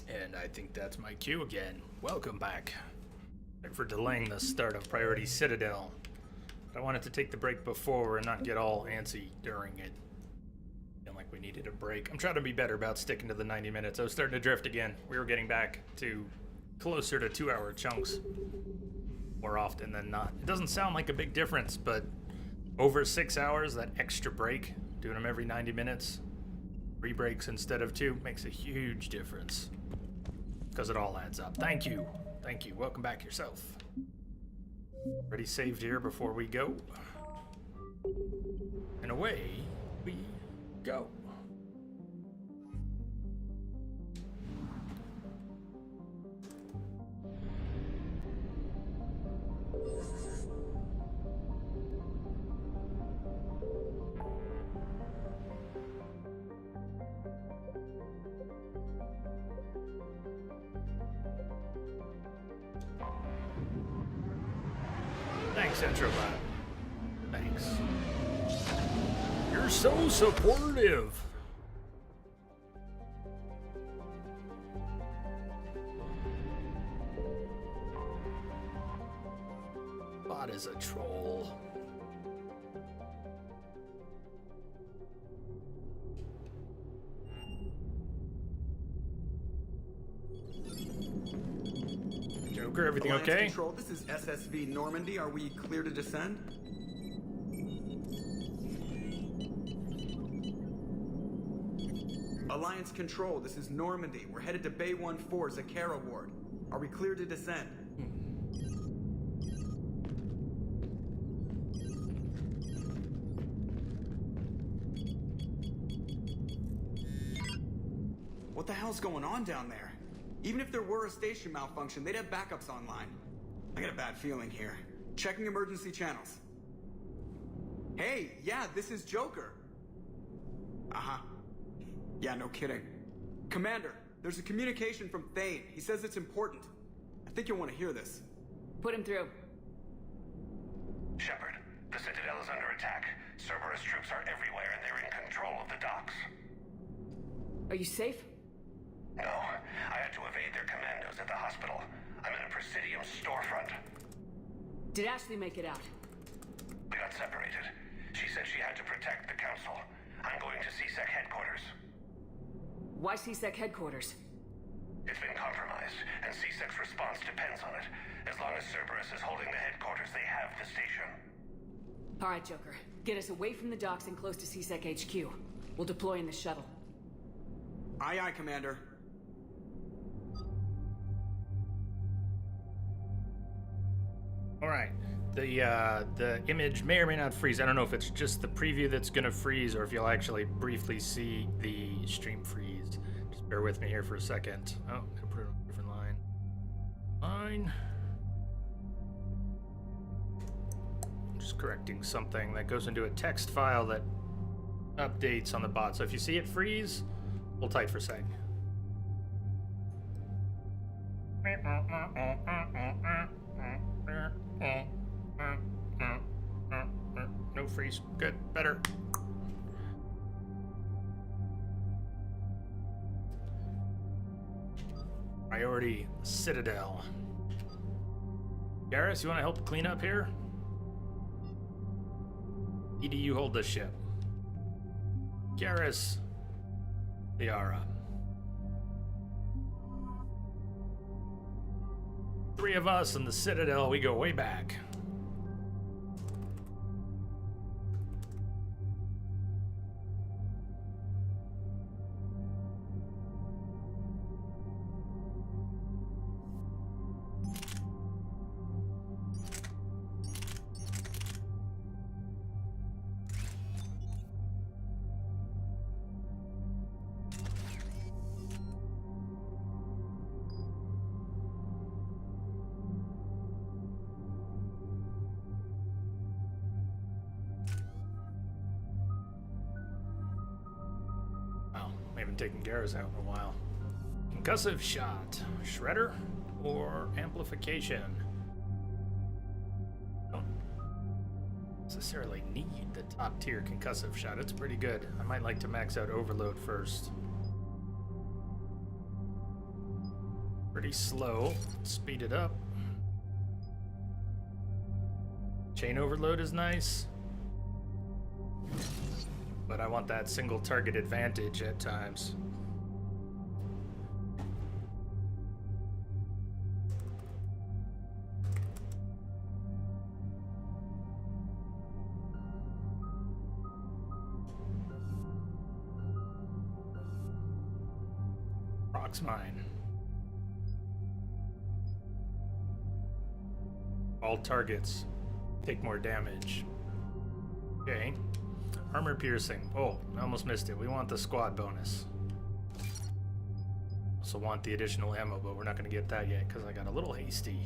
And I think that's my cue again. Welcome back. Sorry for delaying the start of Priority Citadel. But I wanted to take the break before and not get all antsy during it. Feeling like we needed a break. I'm trying to be better about sticking to the 90 minutes. I was starting to drift again. We were getting back to closer to 2-hour chunks more often than not. It doesn't sound like a big difference, but over 6 hours, that extra break, doing them every 90 minutes, 3 breaks instead of 2, makes a huge difference. Because it all adds up. Thank you. Thank you. Welcome back yourself. Already saved here before we go. And away we go. Thanks, Entrobot. Thanks. You're so supportive. Bot is a troll. Joker, everything Alliance okay? Control, this is SSV Normandy. Are we clear to descend? Alliance Control, this is Normandy. We're headed to Bay 1-4, Zakara Ward. Are we clear to descend? What the hell's going on down there? Even if there were a station malfunction, they'd have backups online. I got a bad feeling here. Checking emergency channels. Hey, yeah, this is Joker. Uh-huh. Yeah, no kidding. Commander, there's a communication from Thane. He says it's important. I think you'll want to hear this. Put him through. Shepard, the Citadel is under attack. Cerberus troops are everywhere and they're in control of the docks. Are you safe? No, I had to evade their commandos at the hospital. I'm in a Presidium storefront. Did Ashley make it out? We got separated. She said she had to protect the Council. I'm going to CSEC headquarters. Why CSEC headquarters? It's been compromised, and CSEC's response depends on it. As long as Cerberus is holding the headquarters, they have the station. All right, Joker. Get us away from the docks and close to CSEC HQ. We'll deploy in the shuttle. Aye, aye, Commander. All right, the image may or may not freeze. I don't know if it's just the preview that's gonna freeze or if you'll actually briefly see the stream freeze. Just bear with me here for a second. Oh, I'm gonna put it on a different line. I'm just correcting something that goes into a text file that updates on the bot. So if you see it freeze, hold tight for a sec. No freeze. Good. Better. Priority Citadel. Garrus, you want to help clean up here? ED, you hold the ship. Garrus, Liara. 3 of us in the Citadel, we go way back. We haven't taken Garrus out in a while. Concussive shot. Shredder or amplification? Don't necessarily need the top tier concussive shot. It's pretty good. I might like to max out overload first. Pretty slow. Speed it up. Chain overload is nice. But I want that single target advantage at times. Rock's mine. All targets take more damage. Okay. Armor piercing. Oh, I almost missed it. We want the squad bonus. Also want the additional ammo, but we're not going to get that yet because I got a little hasty.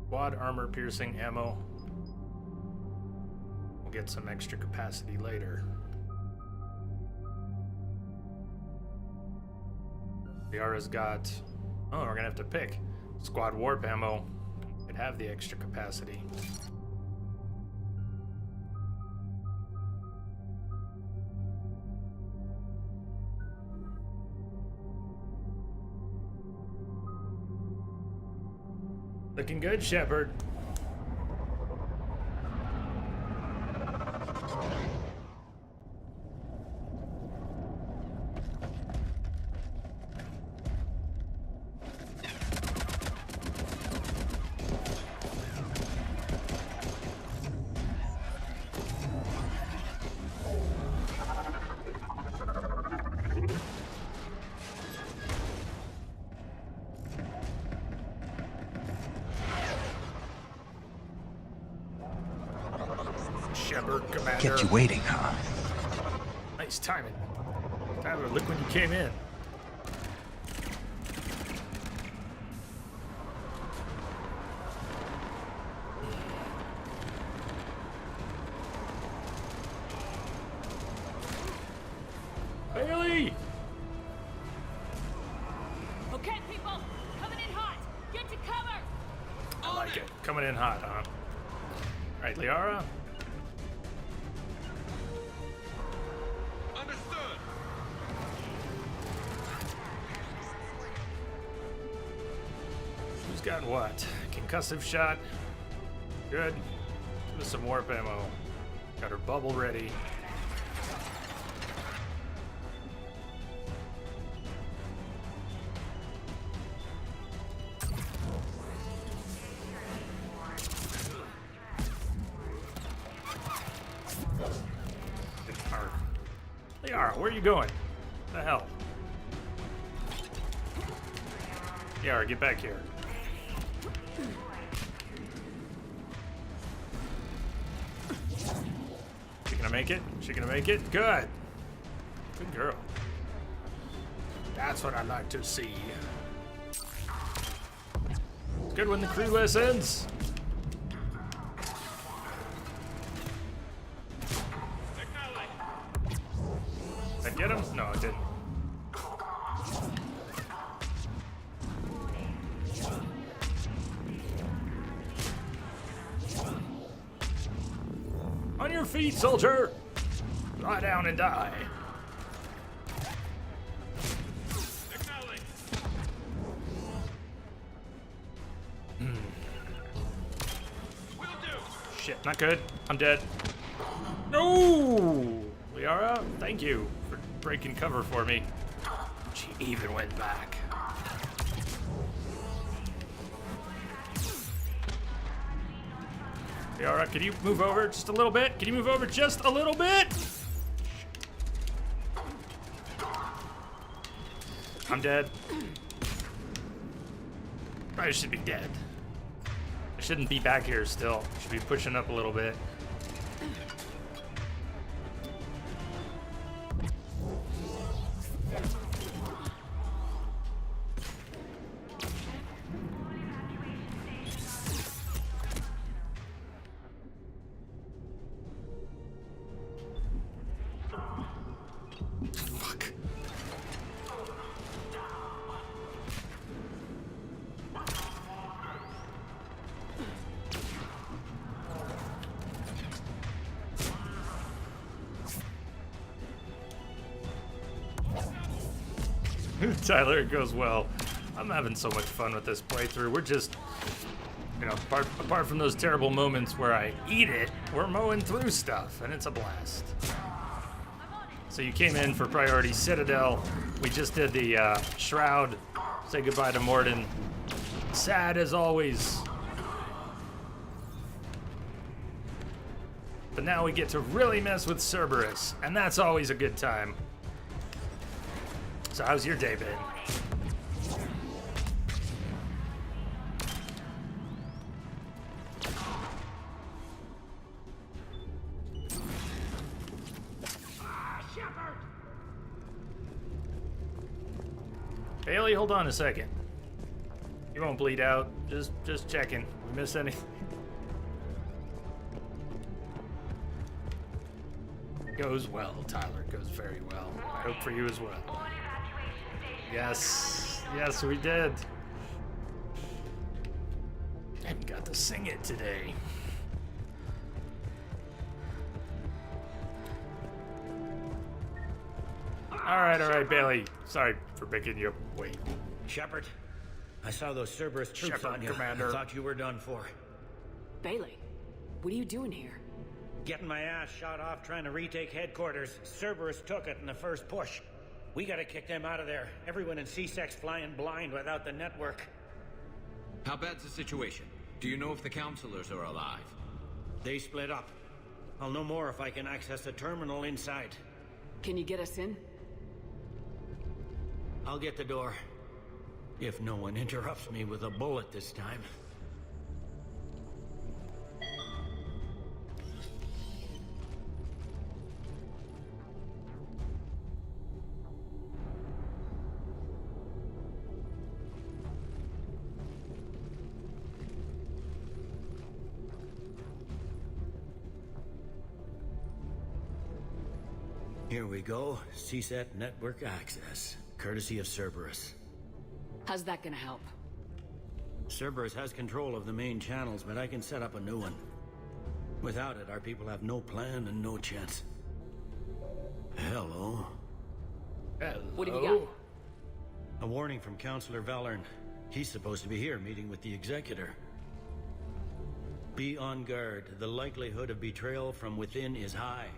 Squad armor piercing ammo. We'll get some extra capacity later. Liara's got... Oh, we're going to have to pick. Squad warp ammo. Could have the extra capacity. Looking good, Shepard. Shepard, Commander. Kept you waiting, huh? Nice timing. Tyler, look when you came in. Bailey! Okay, people, coming in hot. Get to cover. I like it. Coming in hot, huh? Alright, Liara. Understood. Who's got what? Concussive shot. Good. With some warp ammo. Got her bubble ready. Liara, where are you going? What the hell? Liara, get back here. She gonna make it? She gonna make it? Good. Good girl. That's what I like to see. It's good when the crew listens. Did I get him? No, I didn't. On your feet, soldier! Lie down and die. Shit, not good. I'm dead. No! Liara, thank you for breaking cover for me. She even went back. Liara, can you move over just a little bit? Can you move over just a little bit? I'm dead. I should be dead. I shouldn't be back here still. I should be pushing up a little bit. Fuck. Tyler, it goes well. I'm having so much fun with this playthrough. We're just, you know, apart from those terrible moments where I eat it, we're mowing through stuff, and it's a blast. So you came in for Priority Citadel. We just did the Shroud. Say goodbye to Morden. Sad as always. But now we get to really mess with Cerberus, and that's always a good time. So how's your day been? Bailey, hold on a second. You won't bleed out. Just checking. We miss anything? Goes well, Tyler. Goes very well. I hope for you as well. Yes, we did. I haven't got to sing it today. All right, Bailey. Sorry for making you wait. Shepard, I saw those Cerberus troops Shepard, on you. Commander. I thought you were done for. Bailey, what are you doing here? Getting my ass shot off trying to retake headquarters. Cerberus took it in the first push. We gotta kick them out of there. Everyone in C-Sec's flying blind without the network. How bad's the situation? Do you know if the counselors are alive? They split up. I'll know more if I can access the terminal inside. Can you get us in? I'll get the door. If no one interrupts me with a bullet this time. Here we go. CSAT network access. Courtesy of Cerberus. How's that gonna help? Cerberus has control of the main channels, but I can set up a new one. Without it, our people have no plan and no chance. Hello. Hello. What have you got? A warning from Counselor Valern. He's supposed to be here meeting with the Executor. Be on guard. The likelihood of betrayal from within is high.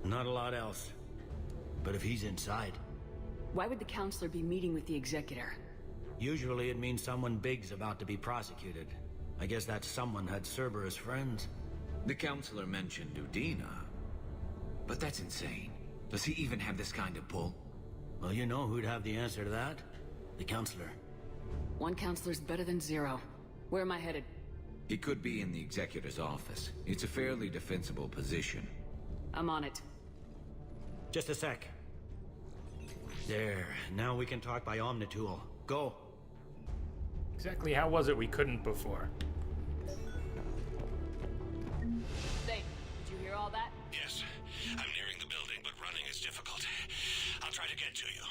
Not a lot else. But if he's inside... Why would the counselor be meeting with the Executor? Usually it means someone big's about to be prosecuted. I guess that someone had Cerberus friends. The counselor mentioned Udina. But that's insane. Does he even have this kind of pull? Well, you know who'd have the answer to that? The Counselor. One counselor's better than zero. Where am I headed? He could be in the Executor's office. It's a fairly defensible position. I'm on it. Just a sec. There. Now we can talk by Omnitool. Go. Exactly how was it we couldn't before? Say, did you hear all that? Yes. I'm nearing the building, but running is difficult. I'll try to get to you.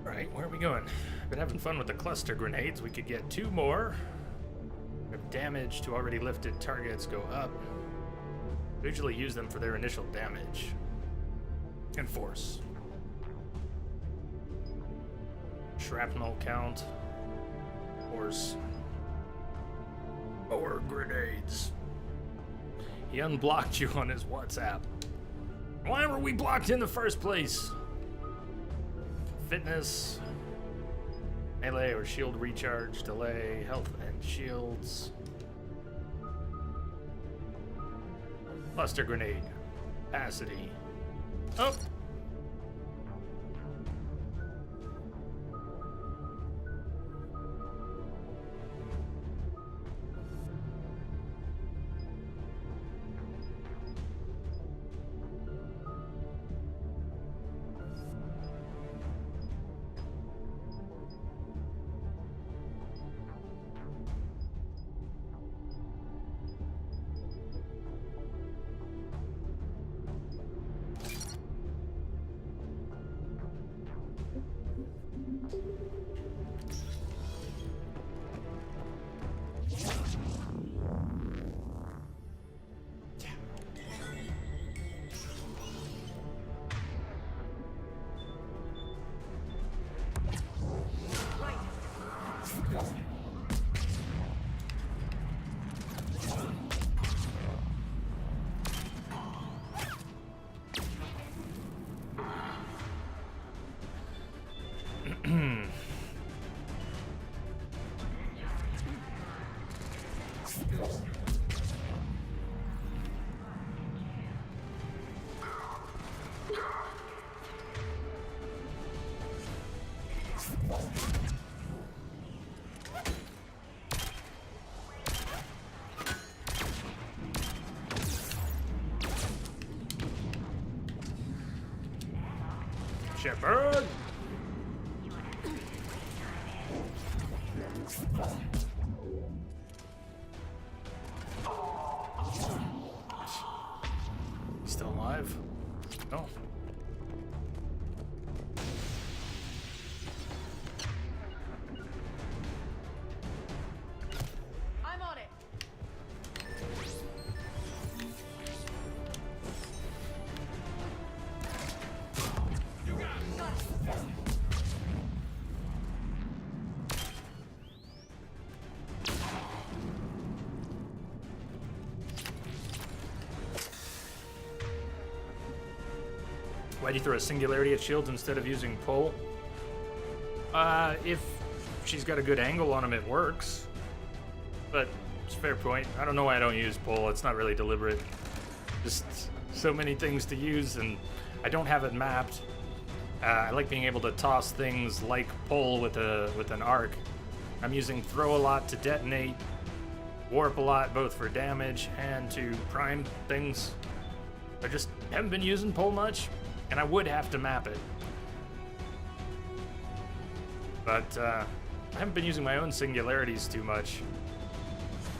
Right, where are we going? Been having fun with the cluster grenades. We could get 2 more. If damage to already lifted targets go up, usually use them for their initial damage and force. Shrapnel count. Force. More grenades. He unblocked you on his WhatsApp. Why were we blocked in the first place? Fitness. Melee or shield recharge, delay, health and shields. Cluster grenade. Capacity. Oh! Shepard! Still alive? No. I'm on it. Why'd you throw a singularity at shields instead of using pull? If she's got a good angle on him, it works. But it's a fair point. I don't know why I don't use pull. It's not really deliberate. Just so many things to use, and I don't have it mapped. I like being able to toss things like pull with an arc. I'm using throw a lot to detonate, warp a lot both for damage and to prime things. I just haven't been using pull much, and I would have to map it. But I haven't been using my own singularities too much.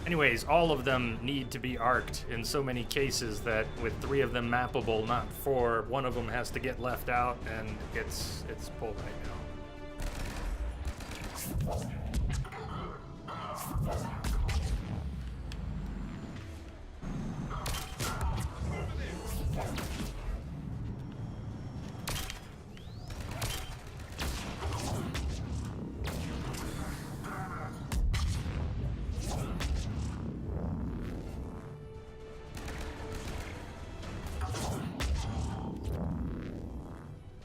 Anyways, all of them need to be arced in so many cases that with 3 of them mappable, not 4, one of them has to get left out, and it's pull right now.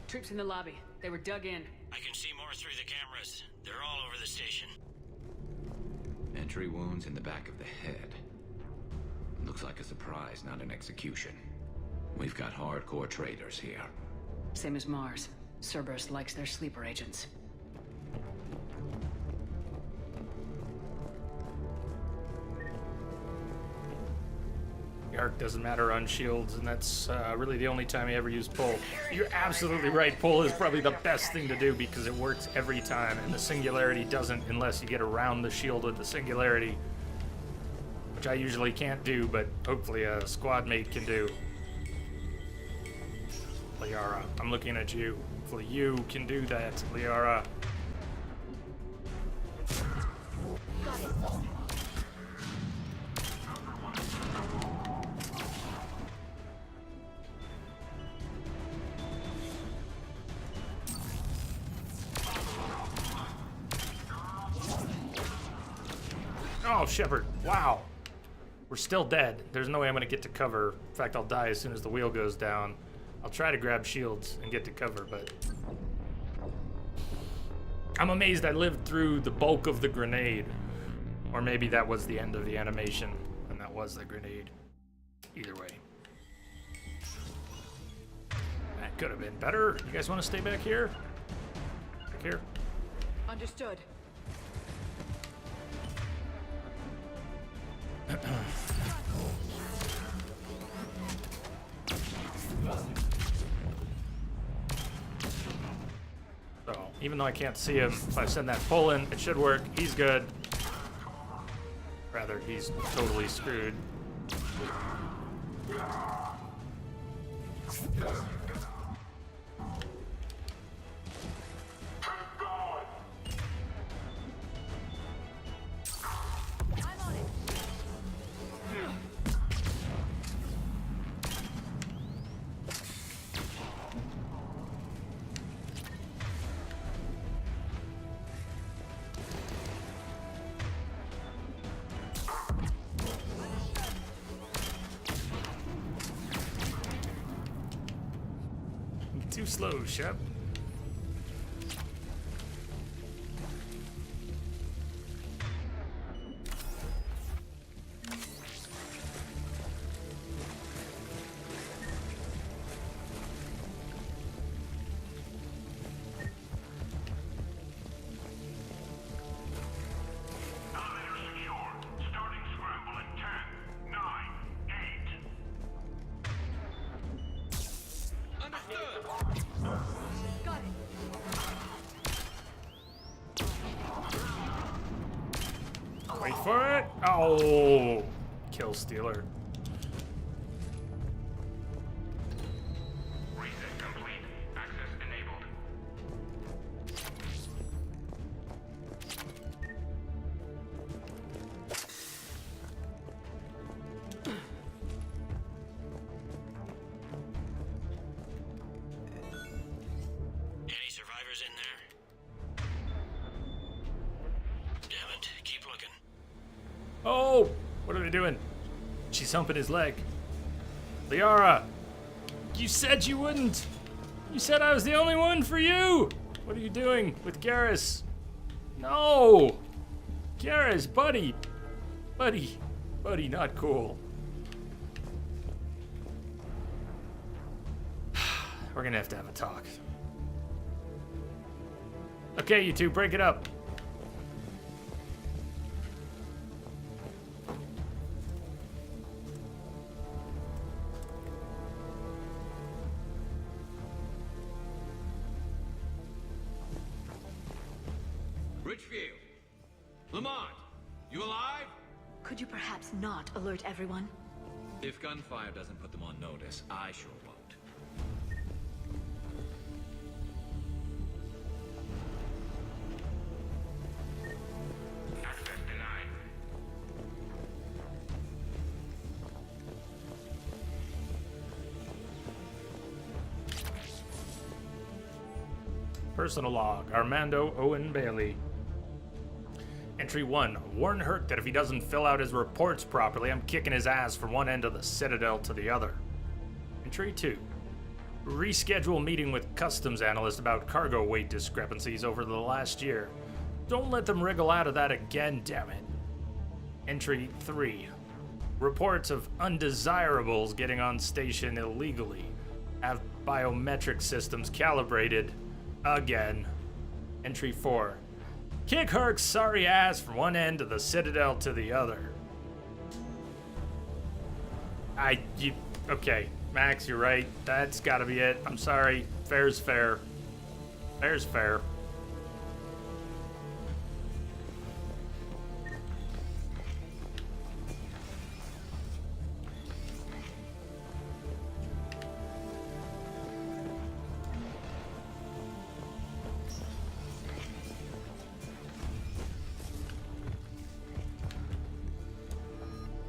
Troops in the lobby. They were dug in. I can see more through the cameras. They're all over the station. Entry wounds in the back of the head. Looks like a surprise, not an execution. We've got hardcore traitors here. Same as Mars. Cerberus likes their sleeper agents. The arc doesn't matter on shields, and that's really the only time I ever use pull. You're absolutely right. Pull is probably the best thing to do because it works every time, and the singularity doesn't unless you get around the shield with the singularity, which I usually can't do, but hopefully a squad mate can do. Liara, I'm looking at you. Hopefully you can do that, Liara. Oh, Shepard. Wow. We're still dead. There's no way I'm going to get to cover. In fact, I'll die as soon as the wheel goes down. I'll try to grab shields and get to cover, but... I'm amazed I lived through the bulk of the grenade. Or maybe that was the end of the animation, and that was the grenade. Either way. That could have been better. You guys want to stay back here? Back here? Understood. So, even though I can't see him, if I send that pull in, it should work. He's good. Rather, he's totally screwed. Too slow, Shep. Elevator secure. Starting scramble in 10, 9, 8. Got it. Wait for it. Oh, kill stealer. Reset complete. Access enabled. Any survivors in there? Damn it, keep looking. Oh, what are they doing? She's humping his leg. Liara, you said you wouldn't. You said I was the only one for you. What are you doing with Garrus? No. Garrus, buddy. Buddy, not cool. We're gonna have to have a talk. Okay, you two, break it up. Richfield! Lamont! You alive? Could you perhaps not alert everyone? If gunfire doesn't put them on notice, I sure won't. Access denied. Personal log, Armando Owen Bailey. Entry 1, warn Herc that if he doesn't fill out his reports properly, I'm kicking his ass from one end of the Citadel to the other. Entry 2, reschedule meeting with customs analyst about cargo weight discrepancies over the last year. Don't let them wriggle out of that again, damn it. Entry 3, reports of undesirables getting on station illegally. Have biometric systems calibrated again. Entry 4, kick Herc's sorry ass from one end of the Citadel to the other. Okay, Max, you're right. That's gotta be it. I'm sorry. Fair's fair. Fair's fair.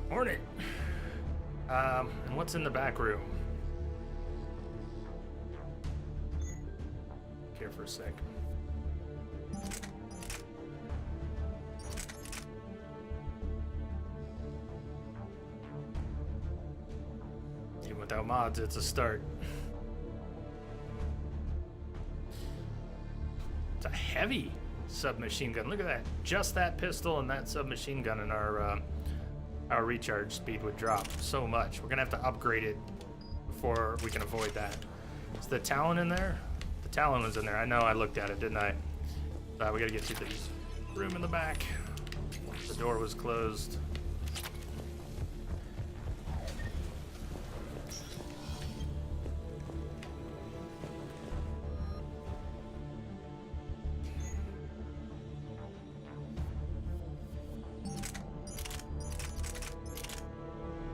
Hornet. And what's in the back room? Here for a sec. Even without mods, it's a start. It's a heavy submachine gun. Look at that. Just that pistol and that submachine gun in our recharge speed would drop so much. We're gonna have to upgrade it before we can avoid that. Is the Talon in there? The Talon was in there. I know, I looked at it, didn't I? We gotta get to the room in the back. The door was closed.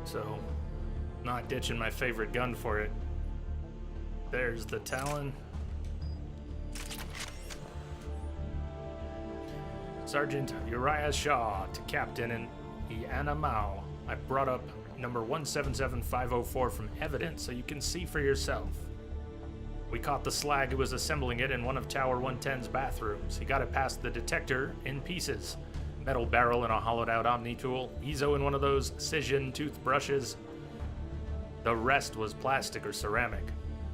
So, not ditching my favorite gun for it. There's the Talon. Sergeant Uriah Shaw to Captain and Iana Mao. I brought up number 177504 from evidence so you can see for yourself. We caught the slag who was assembling it in one of Tower 110's bathrooms. He got it past the detector in pieces. Metal barrel in a hollowed out Omni tool, Ezo in one of those Cision toothbrushes. The rest was plastic or ceramic.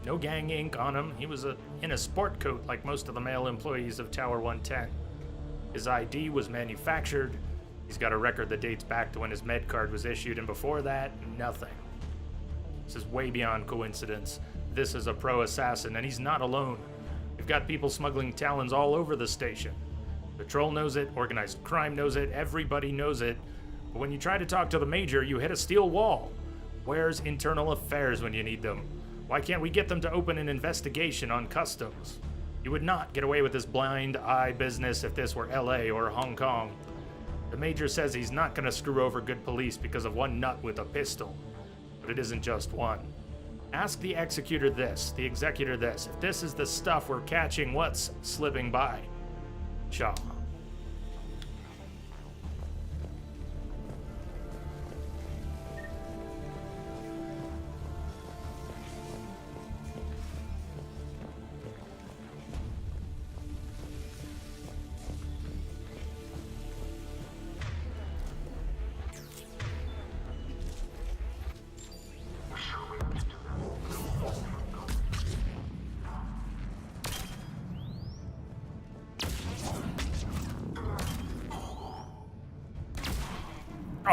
No gang ink on him. He was in a sport coat like most of the male employees of Tower 110. His ID was manufactured. He's got a record that dates back to when his med card was issued, and before that, nothing. This is way beyond coincidence. This is a pro assassin, and he's not alone. We've got people smuggling Talons all over the station. Patrol knows it, organized crime knows it, everybody knows it. But when you try to talk to the Major, you hit a steel wall. Where's internal affairs when you need them? Why can't we get them to open an investigation on customs? You would not get away with this blind eye business if this were LA or Hong Kong. The Major says he's not gonna screw over good police because of one nut with a pistol. But it isn't just one. Ask the executor this, the executor this. If this is the stuff we're catching, what's slipping by? Shaw.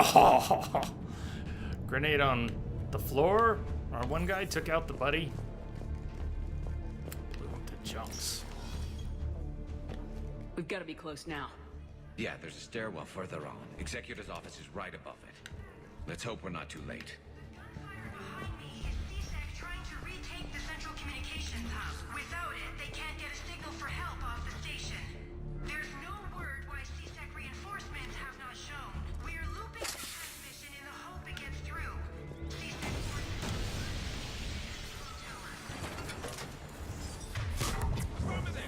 Oh, grenade on the floor. Our one guy took out the buddy. Blew him to chunks. We've got to be close now. Yeah, there's a stairwell further on. Executor's office is right above it. Let's hope we're not too late. Behind me is C-Sec trying to retake the central communications hub. Without it, they can't get a signal for help off the station. There's no word why C-Sec reinforcements have not shown. We are looping the transmission in the hope it gets through. C-Sec forces tower. Over there!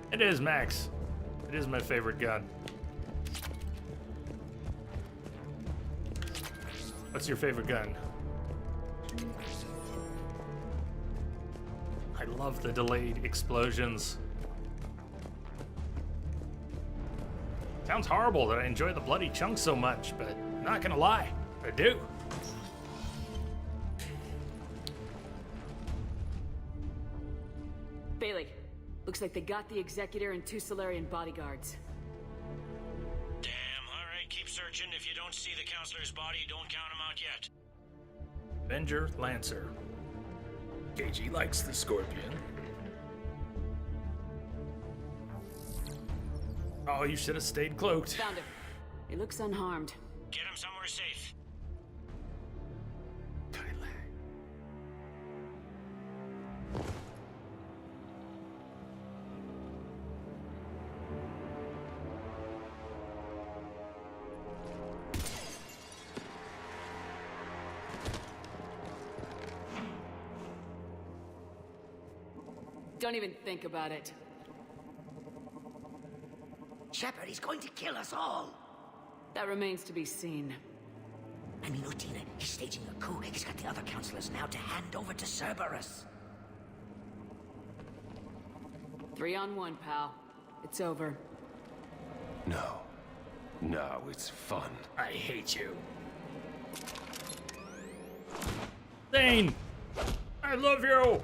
It is, Max. It is my favorite gun. What's your favorite gun? I love the delayed explosions. Sounds horrible that I enjoy the bloody chunks so much, but not gonna lie, I do. Bailey, looks like they got the Executor and 2 Solarian bodyguards. Damn, alright, keep searching. If you don't see the counselor's body, don't count him out yet. Avenger Lancer. KG likes the Scorpion. Oh, you should have stayed cloaked. Found him. He looks unharmed. Get him somewhere safe. Don't even think about it. Shepard, he's going to kill us all. That remains to be seen. I mean, Utina, he's staging a coup. He's got the other counselors now to hand over to Cerberus. 3-on-1, pal. It's over. No. No, it's fun. I hate you. Thane! I love you!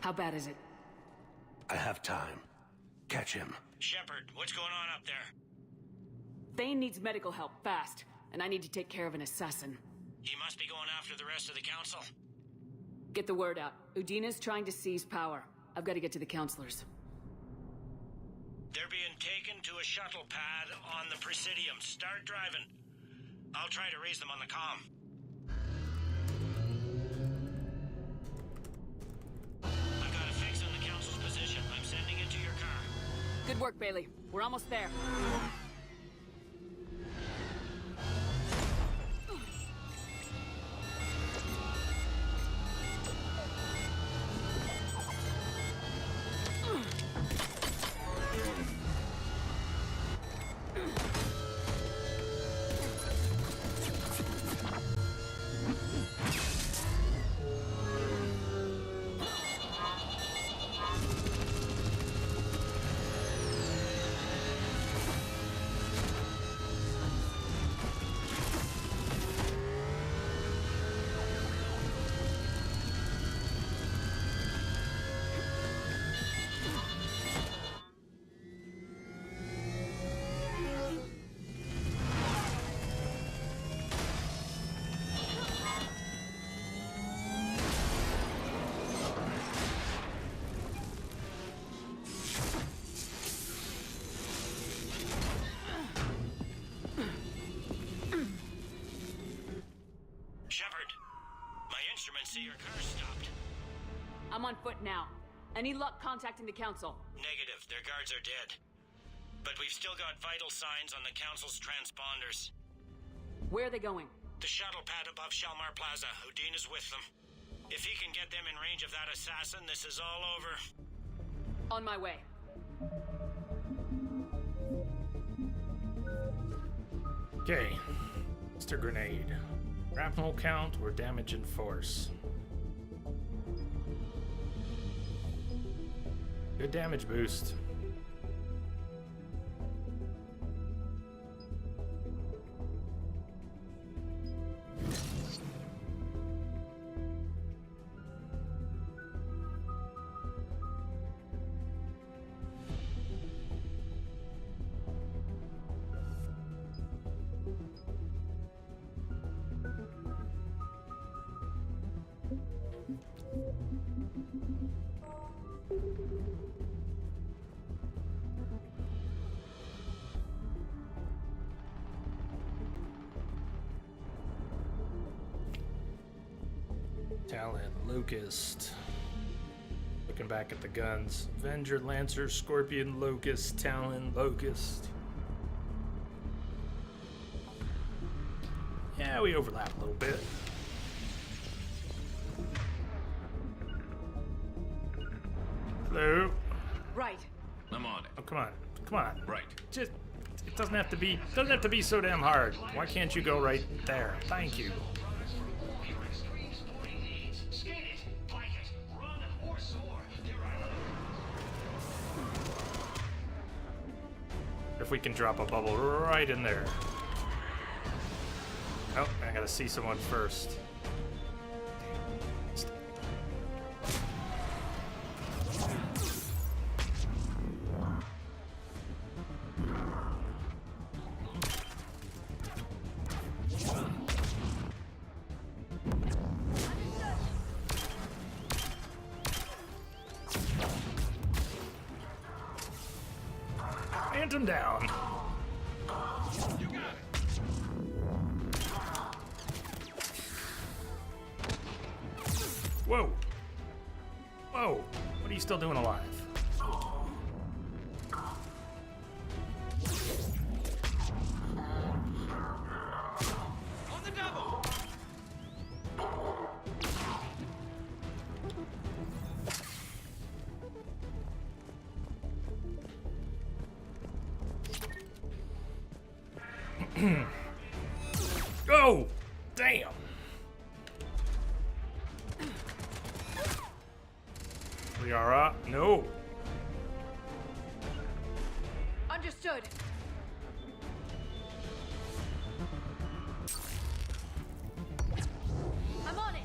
How bad is it? I have time. Catch him. Shepard, what's going on up there? Thane needs medical help, fast. And I need to take care of an assassin. He must be going after the rest of the council. Get the word out. Udina's trying to seize power. I've got to get to the counselors. They're being taken to a shuttle pad on the Presidium. Start driving. I'll try to raise them on the comm. I've got a fix on the council's position. I'm sending it to your car. Good work, Bailey. We're almost there. Shepard, my instruments say your car stopped. I'm on foot now. Any luck contacting the council? Negative. Their guards are dead. But we've still got vital signs on the council's transponders. Where are they going? The shuttle pad above Shalmar Plaza. Houdin is with them. If he can get them in range of that assassin, this is all over. On my way. Okay. Mr. Grenade. Grapnel count or damage in force? Good damage boost. Talon, Locust. Looking back at the guns. Avenger, Lancer, Scorpion, Locust, Talon, Locust. Yeah, we overlap a little bit. Hello? Right. I'm on it. Oh, come on. Come on. Right. Just, it doesn't have to be so damn hard. Why can't you go right there? Thank you. If we can drop a bubble right in there. Oh, I gotta see someone first. Phantom down. Whoa. Whoa. What are you still doing alive? On the double! Oh! Damn! Liara, no! Understood. I'm on it.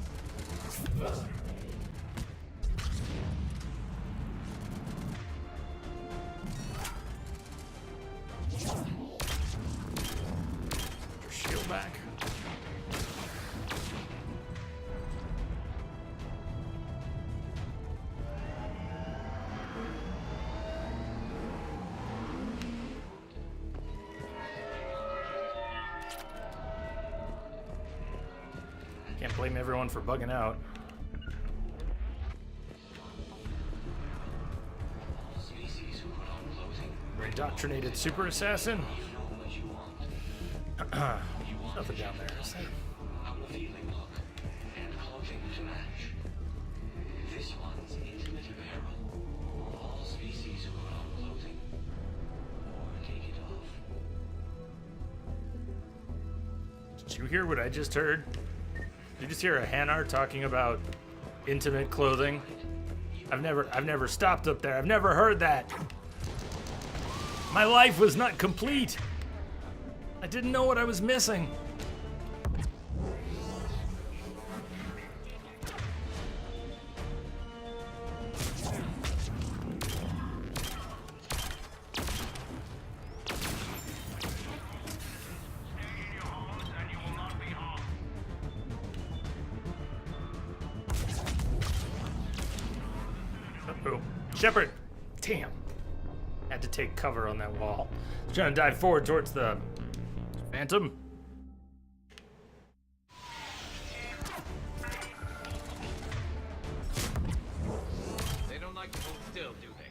Can't blame everyone for bugging out. Indoctrinated super assassin? Nothing down there, is there? Did you hear what I just heard? Did you just hear a Hanar talking about intimate clothing? I've never stopped up there. I've never heard that. My life was not complete. I didn't know what I was missing. Uh-oh. Shepard! Damn. Had to take cover on that wall. I was trying to dive forward towards the Phantom. They don't like to hold still, do they?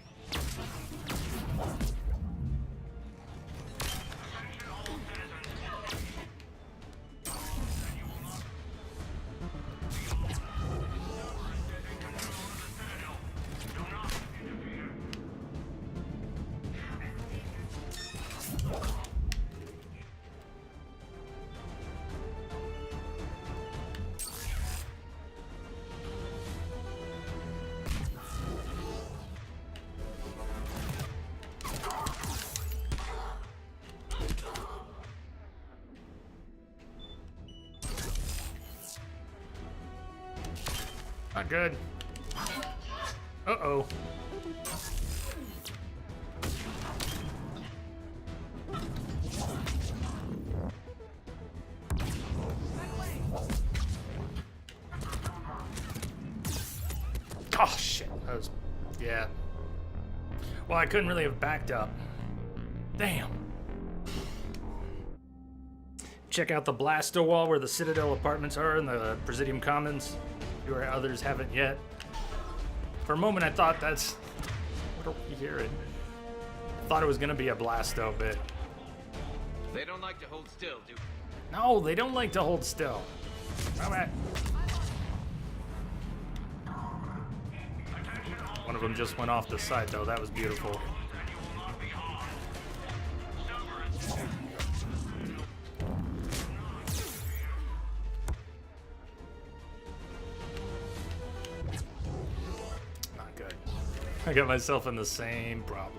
Not good. Uh-oh. Oh, shit. That was... Yeah. Well, I couldn't really have backed up. Damn. Check out the Blasto Wall where the Citadel apartments are in the Presidium Commons. Where others haven't yet. For a moment, I thought that's... What are we hearing? I thought it was going to be a Blasto bit. They don't like to hold still, do they? No, they don't like to hold still. Come at. One of them just went off the side, though. That was beautiful. I got myself in the same problem.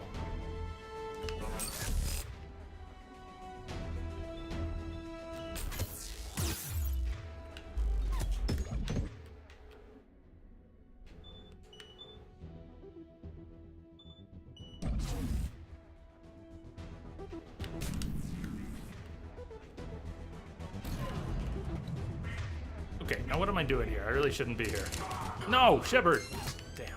Okay, now what am I doing here? I really shouldn't be here. No, Shepard! Damn.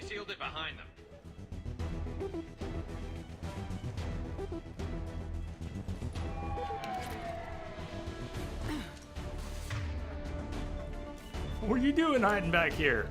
Sealed it behind them. What are you doing hiding back here?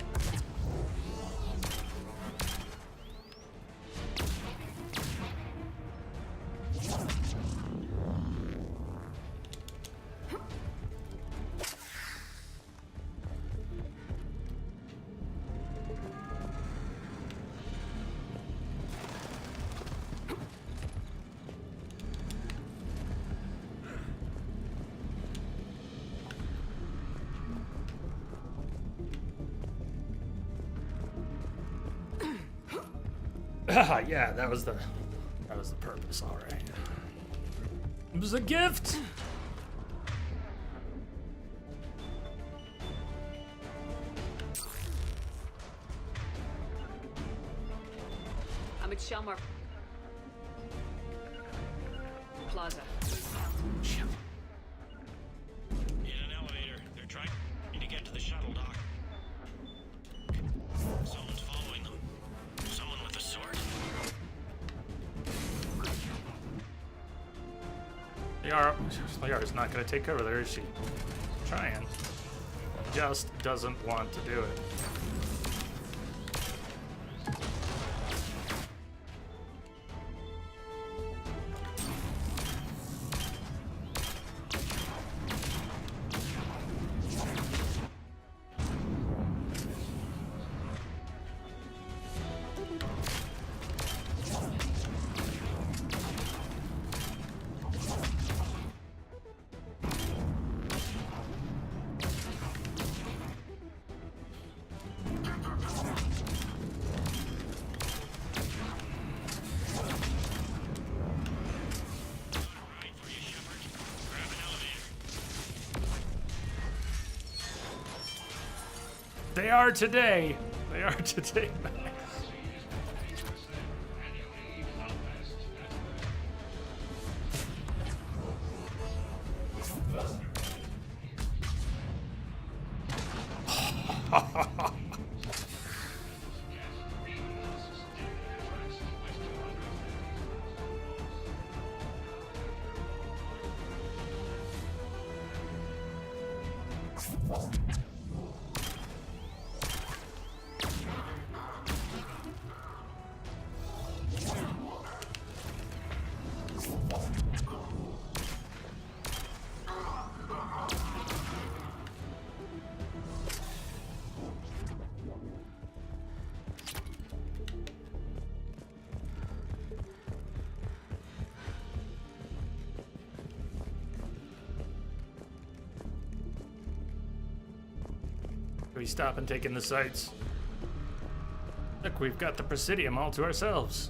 Yeah, that was the purpose. All right. It was a gift. I'm at Shelmar Plaza. In an elevator. They're trying to get to the shuttle dock. Someone's following them. Someone with a sword. Liara's not going to take over there, is she? Trying. Just doesn't want to do it. They are today. They are today. We stop and take in the sights. Look, we've got the Presidium all to ourselves.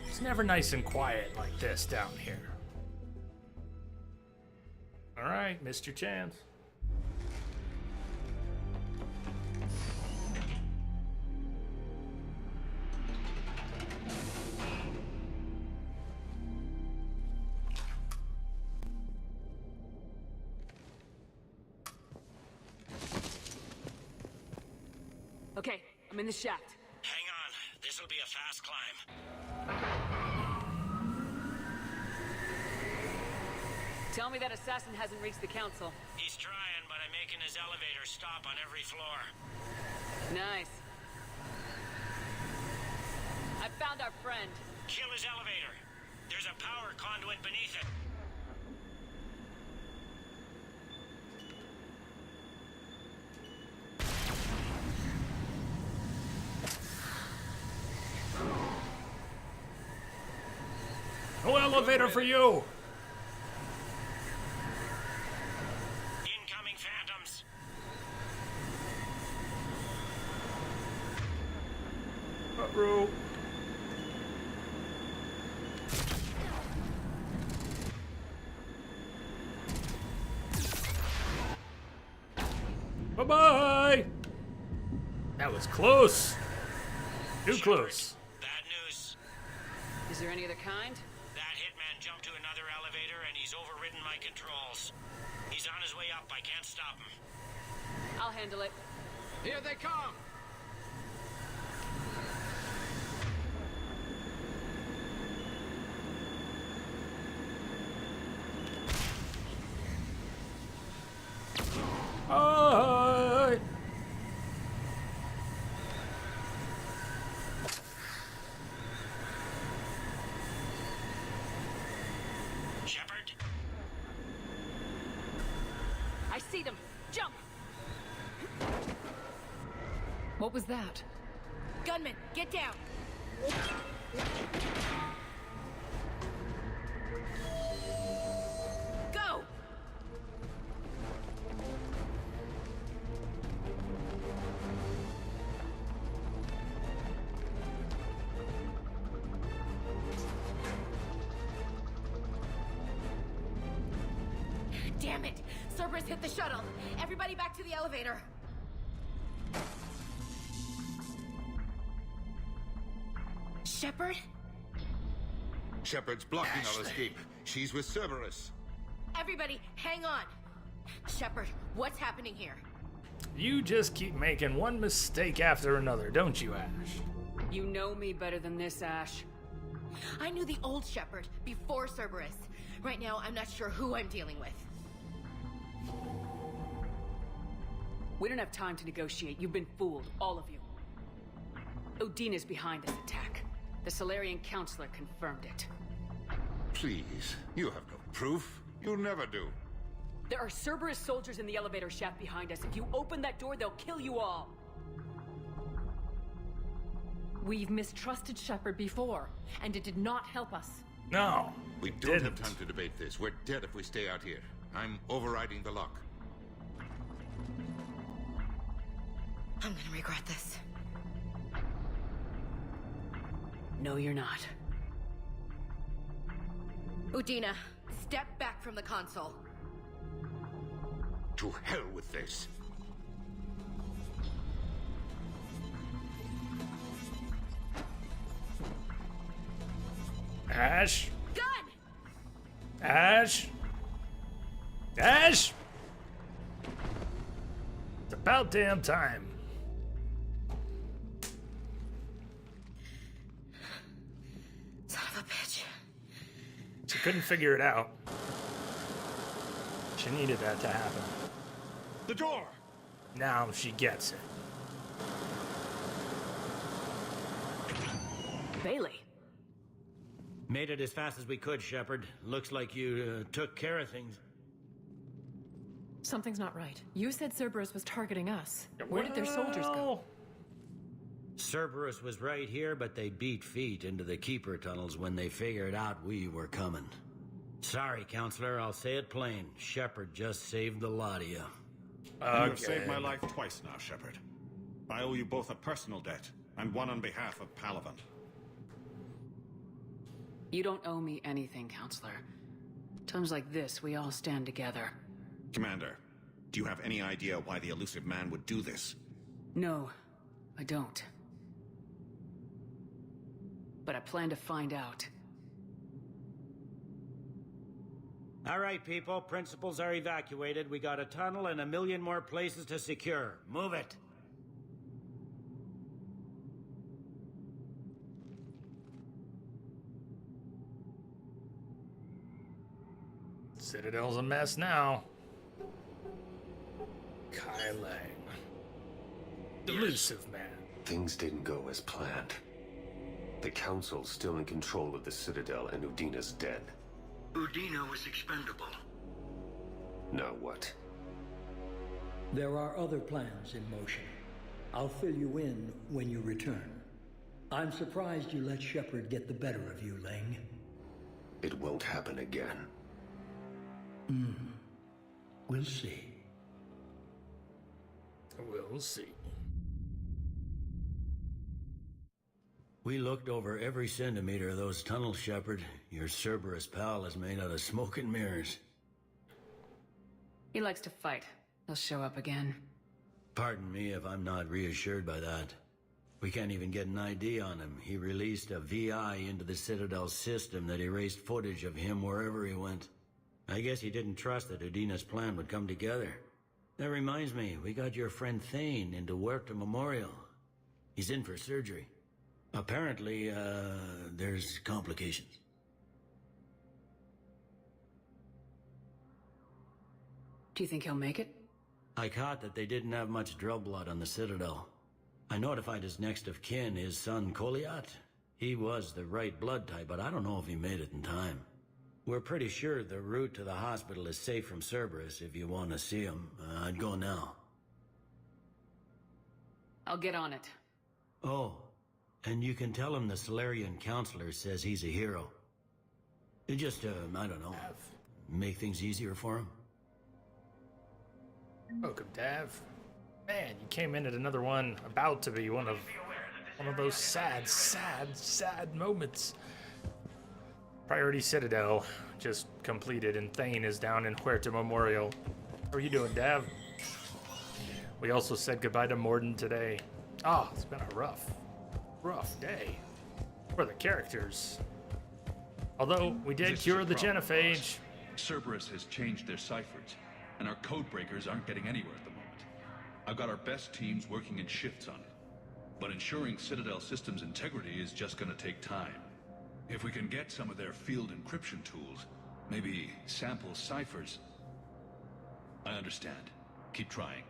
It's never nice and quiet like this down here. All right, missed your chance. Okay, I'm in the shaft. Hang on. This'll be a fast climb. Tell me that assassin hasn't reached the council. He's trying, but I'm making his elevator stop on every floor. Nice. I found our friend. Kill his elevator. There's a power conduit beneath it. No elevator for you! Incoming phantoms. Bro. Bye-bye! That was close. Too close. Bad news. Is there any other kind? That hitman jumped to another elevator and he's overridden my controls. He's on his way up. I can't stop him. I'll handle it. Here they come! Bye! Shepard? I see them. Jump! What was that? Gunman, get down! Go! Damn it! Cerberus hit the shuttle. Everybody back to the elevator. Shepard? Shepard's blocking our escape. She's with Cerberus. Everybody, hang on. Shepard, what's happening here? You just keep making one mistake after another, don't you, Ash? You know me better than this, Ash. I knew the old Shepard before Cerberus. Right now, I'm not sure who I'm dealing with. We don't have time to negotiate. You've been fooled, all of you. Udina's behind this attack. The Solarian Counselor confirmed it. Please, you have no proof. You never do. There are Cerberus soldiers in the elevator shaft behind us. If you open that door, they'll kill you all. We've mistrusted Shepard before, and it did not help us. No, We don't have time to debate this. We're dead if we stay out here. I'm overriding the lock. I'm gonna regret this. No, you're not. Udina, step back from the console. To hell with this. Ash? Gun! Ash? Ash? It's about damn time. Son of a bitch. She couldn't figure it out. She needed that to happen. The door! Now she gets it. Bailey. Made it as fast as we could, Shepard. Looks like you took care of things. Something's not right. You said Cerberus was targeting us. Where did their soldiers go? Cerberus was right here, but they beat feet into the Keeper tunnels when they figured out we were coming. Sorry, Counselor, I'll say it plain. Shepard just saved the lot of you. You have saved my life twice now, Shepard. I owe you both a personal debt, and one on behalf of Paragon. You don't owe me anything, Counselor. Times like this, we all stand together. Commander, do you have any idea why the elusive man would do this? No, I don't. But I plan to find out. All right, people. Principals are evacuated. We got a tunnel and 1 million more places to secure. Move it. Citadel's a mess now. Kai Lang. Elusive man. Things didn't go as planned. The Council's still in control of the Citadel and Udina's dead. Udina was expendable. Now what? There are other plans in motion. I'll fill you in when you return. I'm surprised you let Shepard get the better of you, Lang. It won't happen again. We'll see. We'll see. We looked over every centimeter of those tunnels, Shepard. Your Cerberus pal is made out of smoke and mirrors. He likes to fight. He'll show up again. Pardon me if I'm not reassured by that. We can't even get an ID on him. He released a VI into the Citadel system that erased footage of him wherever he went. I guess he didn't trust that Udina's plan would come together. That reminds me, we got your friend Thane into Huerta Memorial. He's in for surgery. Apparently, there's complications. Do you think he'll make it? I caught that they didn't have much drill blood on the Citadel. I notified his next of kin, his son Koliat. He was the right blood type, but I don't know if he made it in time. We're pretty sure the route to the hospital is safe from Cerberus. If you want to see him, I'd go now. I'll get on it. Oh, And you can tell him the Solarian counselor says he's a hero. It just, I don't know, make things easier for him. Welcome, Dav. Man, you came in at another one about to be one of those sad moments. Priority Citadel just completed, and Thane is down in Huerta Memorial. How are you doing, Dav? We also said goodbye to Morden today. Oh, it's been a rough day for the characters. Although we did cure the genophage. Cerberus has changed their ciphers, and our code breakers aren't getting anywhere at the moment. I've got our best teams working in shifts on it, but ensuring Citadel systems integrity is just gonna take time. If we can get some of their field encryption tools, maybe sample ciphers. I understand. Keep trying.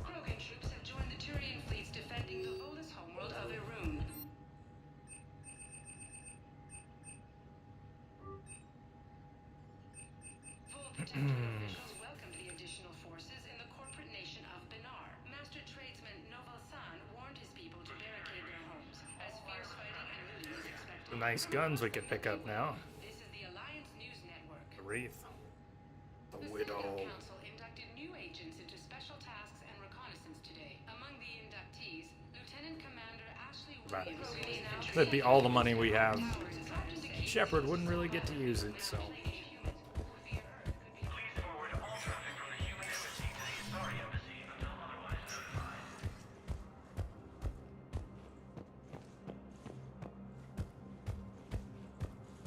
Krogan troops have joined the Turian fleets defending the oldest homeworld of Irun. Full Protectorate officials welcomed the additional forces in the corporate nation of Benar. Master tradesman Noval San warned his people to barricade their homes, as fierce fighting and looting is expected. Some nice guns we could pick up now. This is the Alliance News Network. The Wraith. The The Widow. Citadel Council inducted new agents into special tasks and reconnaissance today. Among the inductees, Lieutenant Commander Ashley Williams. That'd be all the money we have. Shepard wouldn't really get to use it, so.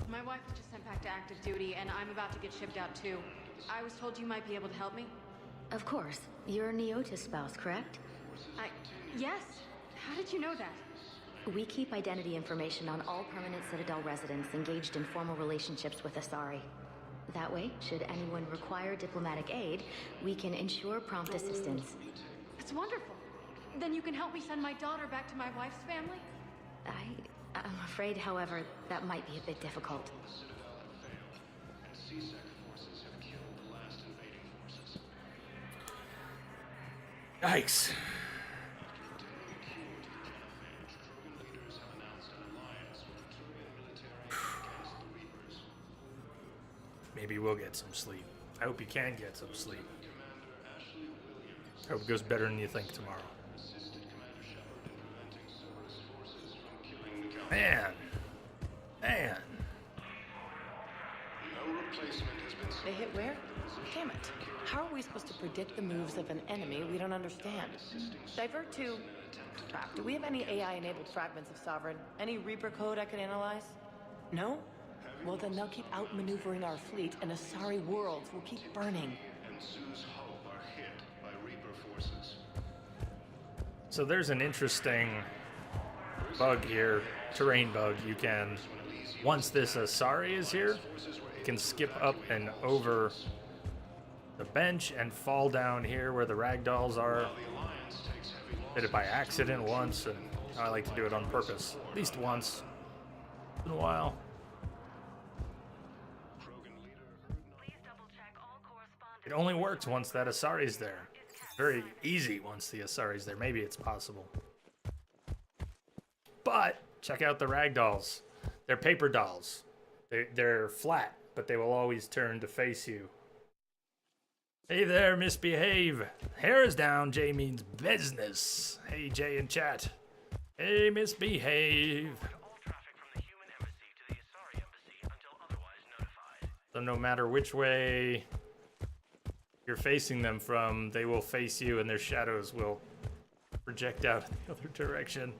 My wife was just sent back to active duty, and I'm about to get shipped out too. I was told you might be able to help me. Of course. You're Neota's spouse, correct? Yes. How did you know that? We keep identity information on all permanent Citadel residents engaged in formal relationships with Asari. That way, should anyone require diplomatic aid, we can ensure prompt assistance. It's wonderful. Then you can help me send my daughter back to my wife's family? I'm afraid, however, that might be a bit difficult. Yikes. Maybe we'll get some sleep. I hope you can get some sleep. I hope it goes better than you think tomorrow. Man. They hit where? Damn it. How are we supposed to predict the moves of an enemy we don't understand? Divert to... Crap, do we have any AI-enabled fragments of Sovereign? Any Reaper code I could analyze? No? Well, then they'll keep outmaneuvering our fleet, and Asari worlds will keep burning. So there's an interesting bug here, terrain bug. You can, once this Asari is here, you can skip up and over the bench and fall down here where the ragdolls are. Did it by accident once, and I like to do it on purpose. At least once in a while. It only works once that Asari's there. It's very easy once the Asari's there. Maybe it's possible. But check out the ragdolls. They're paper dolls. They're flat, but they will always turn to face you. Hey there, misbehave. Hair is down. Jay means business. Hey, Jay in chat. Hey, misbehave. So no matter which way you're facing them from, they will face you and their shadows will project out in the other direction.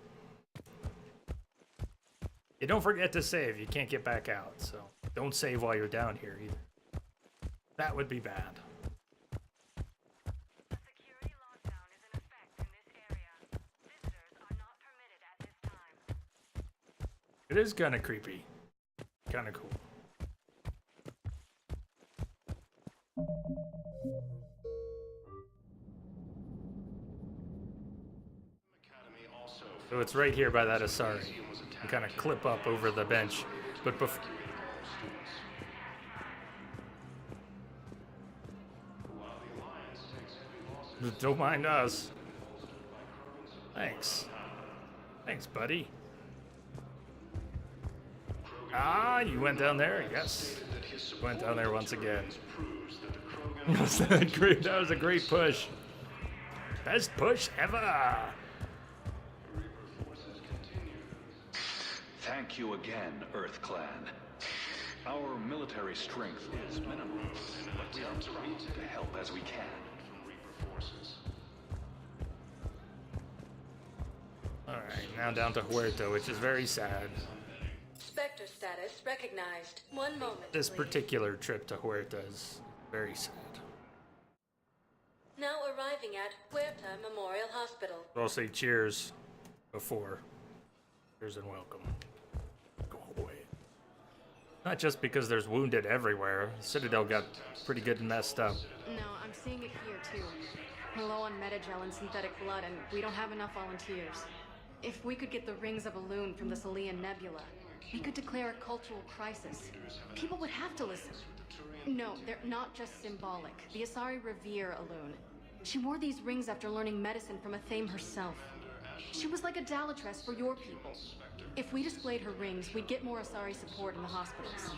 You don't forget to save. You can't get back out, so don't save while you're down here either. That would be bad. It is kind of creepy. Kind of cool. So it's right here by that Asari. You kind of clip up over the bench. But Don't mind us. Thanks. Thanks, buddy. Ah, you went down there? Yes. Went down there once again. Great. That was a great push. Best push ever. Thank you again, Earth Clan. Our military strength is minimal, but we are proud to help as we can. Alright, now down to Huerta, which is very sad. Spectre status recognized. One moment, This please. particular trip to Huerta is very sad. Now arriving at Huerta Memorial Hospital. I'll say cheers before. Cheers and welcome. Go away. Not just because there's wounded everywhere. Citadel got pretty good and messed up. No, I'm seeing it here too. We're low on metagel and synthetic blood, and we don't have enough volunteers. If we could get the rings of Elune from the Salian Nebula, we could declare a cultural crisis. People would have to listen. No, they're not just symbolic. The Asari revere Elune. She wore these rings after learning medicine from Athame herself. She was like a Dalatress for your people. If we displayed her rings, we'd get more Asari support in the hospitals.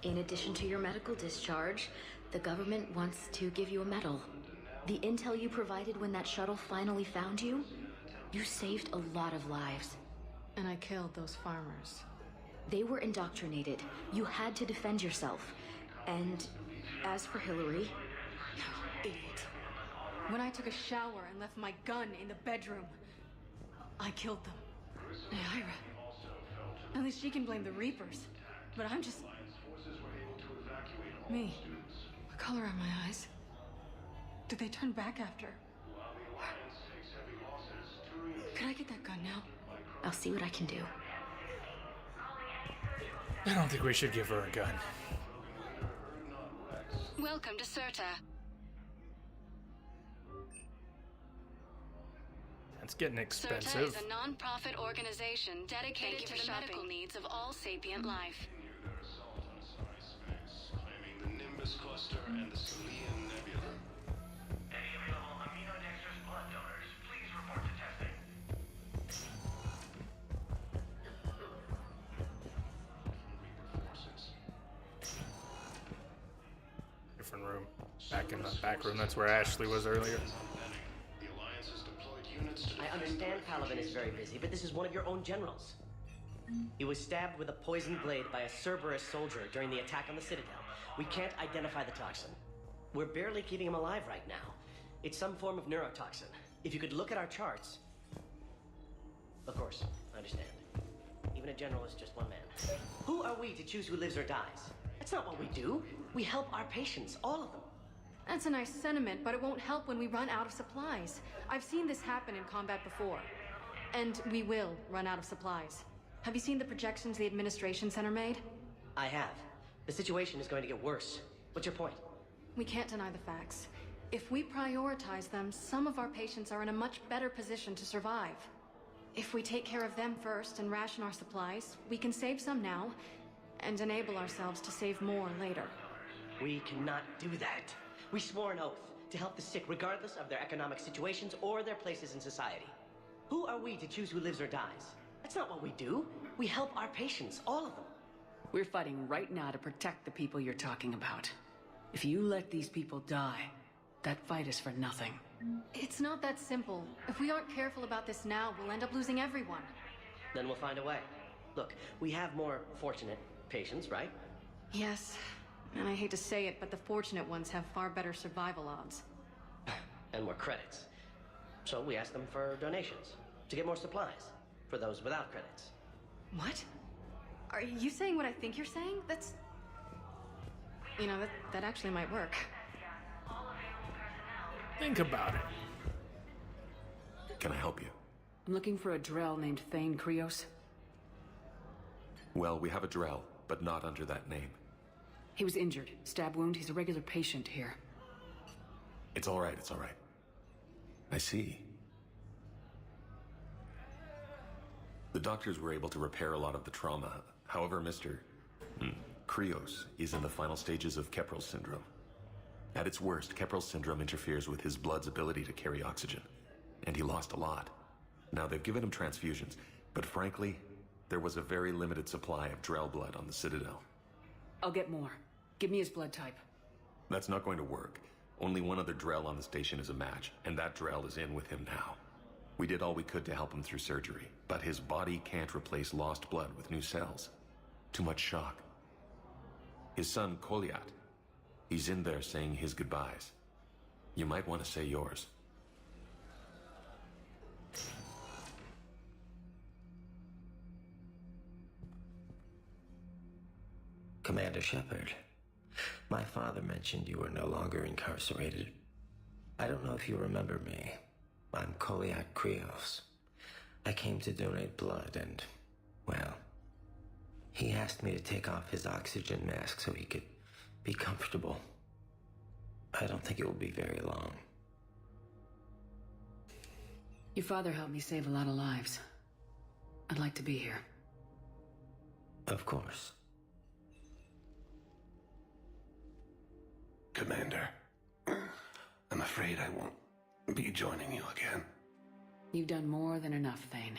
In addition to your medical discharge, the government wants to give you a medal. The intel you provided when that shuttle finally found you, you saved a lot of lives. And I killed those farmers. They were indoctrinated. You had to defend yourself. And as for Hillary... Idiot. When I took a shower and left my gun in the bedroom, I killed them. Naira. At least she can blame the Reapers. But I'm just... me. What color are my eyes? Did they turn back after? Could I get that gun now? I'll see what I can do. I don't think we should give her a gun. Welcome to Serta. It's getting Serta expensive. is a non-profit organization dedicated to the medical needs of all sapient life. Claiming the Nimbus cluster and the Salian Nebula. Any available amino-dextrose blood donors, please report to testing. Different room. Back in the back room. That's where Ashley was earlier. The Alliance has deployed units to... I understand Paladin is very busy, but this is one of your own generals. He was stabbed with a poisoned blade by a Cerberus soldier during the attack on the Citadel. We can't identify the toxin. We're barely keeping him alive right now. It's some form of neurotoxin. If you could look at our charts... Of course, I understand. Even a general is just one man. Who are we to choose who lives or dies? That's not what we do. We help our patients, all of them. That's a nice sentiment, but it won't help when we run out of supplies. I've seen this happen in combat before. And we will run out of supplies. Have you seen the projections the Administration Center made? I have. The situation is going to get worse. What's your point? We can't deny the facts. If we prioritize them, some of our patients are in a much better position to survive. If we take care of them first and ration our supplies, we can save some now, and enable ourselves to save more later. We cannot do that. We swore an oath to help the sick regardless of their economic situations or their places in society. Who are we to choose who lives or dies? That's not what we do. We help our patients, all of them. We're fighting right now to protect the people you're talking about. If you let these people die, that fight is for nothing. It's not that simple. If we aren't careful about this now, we'll end up losing everyone. Then we'll find a way. Look, we have more fortunate patients, right? Yes, and I hate to say it, but the fortunate ones have far better survival odds. And more credits. So we ask them for donations to get more supplies for those without credits. What? Are you saying what I think you're saying? That's... You know, that actually might work. Think about it. Can I help you? I'm looking for a Drell named Thane Krios. Well, we have a Drell, but not under that name. He was injured. Stab wound. He's a regular patient here. It's all right, it's all right. I see. The doctors were able to repair a lot of the trauma. However, Mr. Krios is in the final stages of Keprel syndrome. At its worst, Keprel syndrome interferes with his blood's ability to carry oxygen, and he lost a lot. Now, they've given him transfusions, but frankly, there was a very limited supply of Drell blood on the Citadel. I'll get more. Give me his blood type. That's not going to work. Only one other Drell on the station is a match, and that Drell is in with him now. We did all we could to help him through surgery, but his body can't replace lost blood with new cells. Too much shock. His son, Koliat, he's in there saying his goodbyes. You might want to say yours. Commander Shepard, my father mentioned you were no longer incarcerated. I don't know if you remember me. I'm Koliak Krios. I came to donate blood and, well, he asked me to take off his oxygen mask so he could be comfortable. I don't think it will be very long. Your father helped me save a lot of lives. I'd like to be here. Of course. Commander, I'm afraid I won't be joining you again. You've done more than enough, Thane.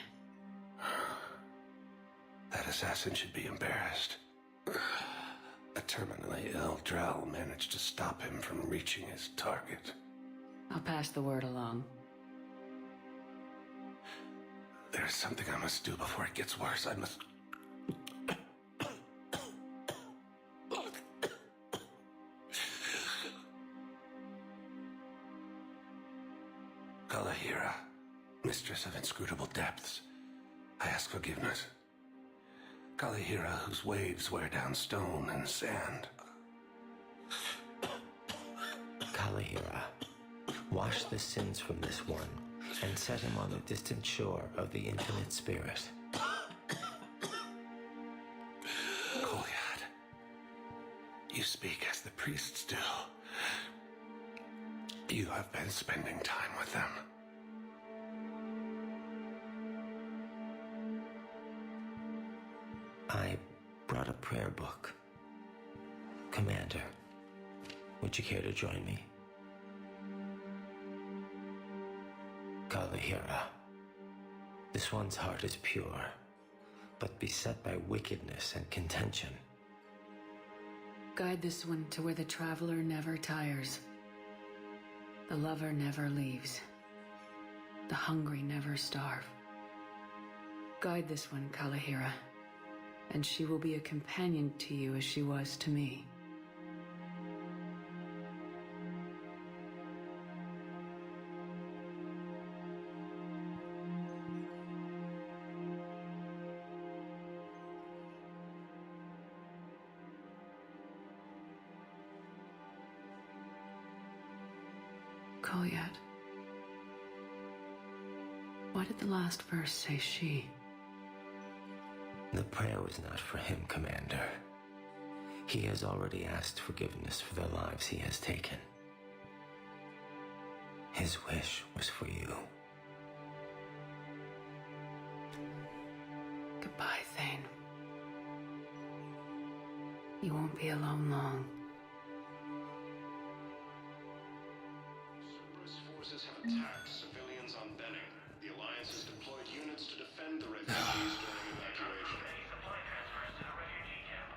That assassin should be embarrassed. A terminally ill Drell managed to stop him from reaching his target. I'll pass the word along. There's something I must do before it gets worse. I must... Kalahira, mistress of inscrutable depths, I ask forgiveness. Kalahira, whose waves wear down stone and sand. Kalahira, wash the sins from this one and set him on the distant shore of the infinite spirit. Koliad, you speak as the priests do. You have been spending time with them. I brought a prayer book. Commander, would you care to join me? Kalahira, this one's heart is pure, but beset by wickedness and contention. Guide this one to where the traveler never tires. The lover never leaves. The hungry never starve. Guide this one, Kalahira, and she will be a companion to you as she was to me. Koliad, why did the last verse say she? The prayer was not for him, Commander. He has already asked forgiveness for the lives he has taken. His wish was for you. Goodbye, Thane. You won't be alone long. Cerberus forces have attacked civilians on Benning. The Alliance has deployed units to defend the refugees during evacuation.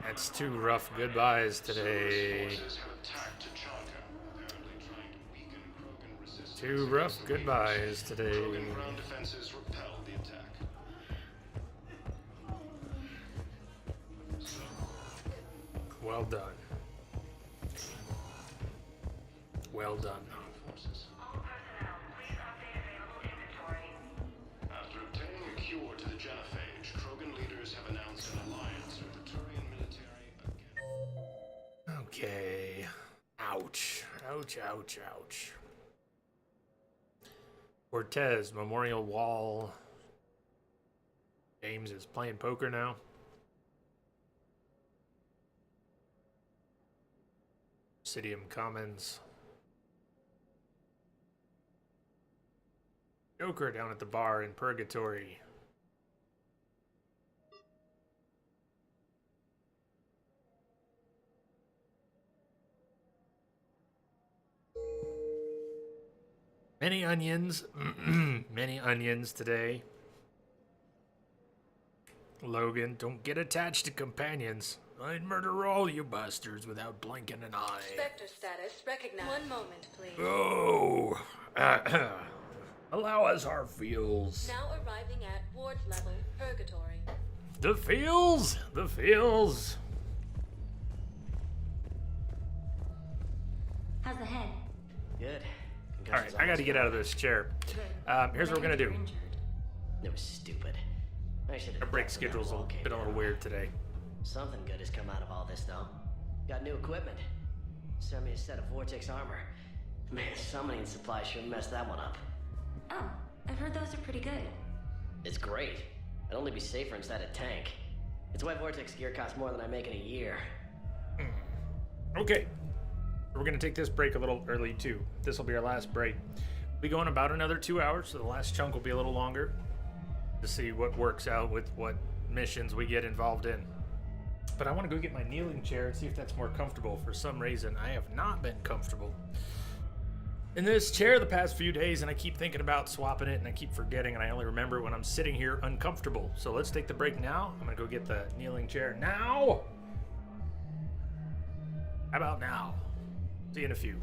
That's two rough goodbyes today. Two rough goodbyes today. Krogan ground defenses repelled the attack. Well done. Well done. After obtaining a cure to the genophage, Krogan leaders have announced an alliance with the Turian military against... Okay. Ouch. Ouch, ouch, ouch. Cortez, Memorial Wall. James is playing poker now. Obsidian Commons. Joker down at the bar in Purgatory. Many onions. Many onions today. Logan, don't get attached to companions. I'd murder all you bastards without blinking an eye. Spectre status recognized. One moment, please. Oh. Allow us our feels. Now arriving at ward level, purgatory. The feels? The feels. How's the head? Good. Alright, I gotta get out of this chair. Here's what we're gonna do. It was stupid. I should have. Our break schedule's been a little weird today. Something good has come out of all this, though. Got new equipment. Sent me a set of Vortex armor. Man, summoning supply sure messed that one up. Oh, I've heard those are pretty good. It's great. I'd only be safer inside a tank. It's why Vortex gear costs more than I make in a year. Okay. We're gonna take this break a little early too. This will be our last break. We'll be going about another 2 hours, so the last chunk will be a little longer to see what works out with what missions we get involved in. But I want to go get my kneeling chair and see if that's more comfortable. For some reason, I have not been comfortable in this chair the past few days, and I keep thinking about swapping it, and I keep forgetting, and I only remember when I'm sitting here uncomfortable. So let's take the break now. I'm going to go get the kneeling chair now. How about now? See you in a few.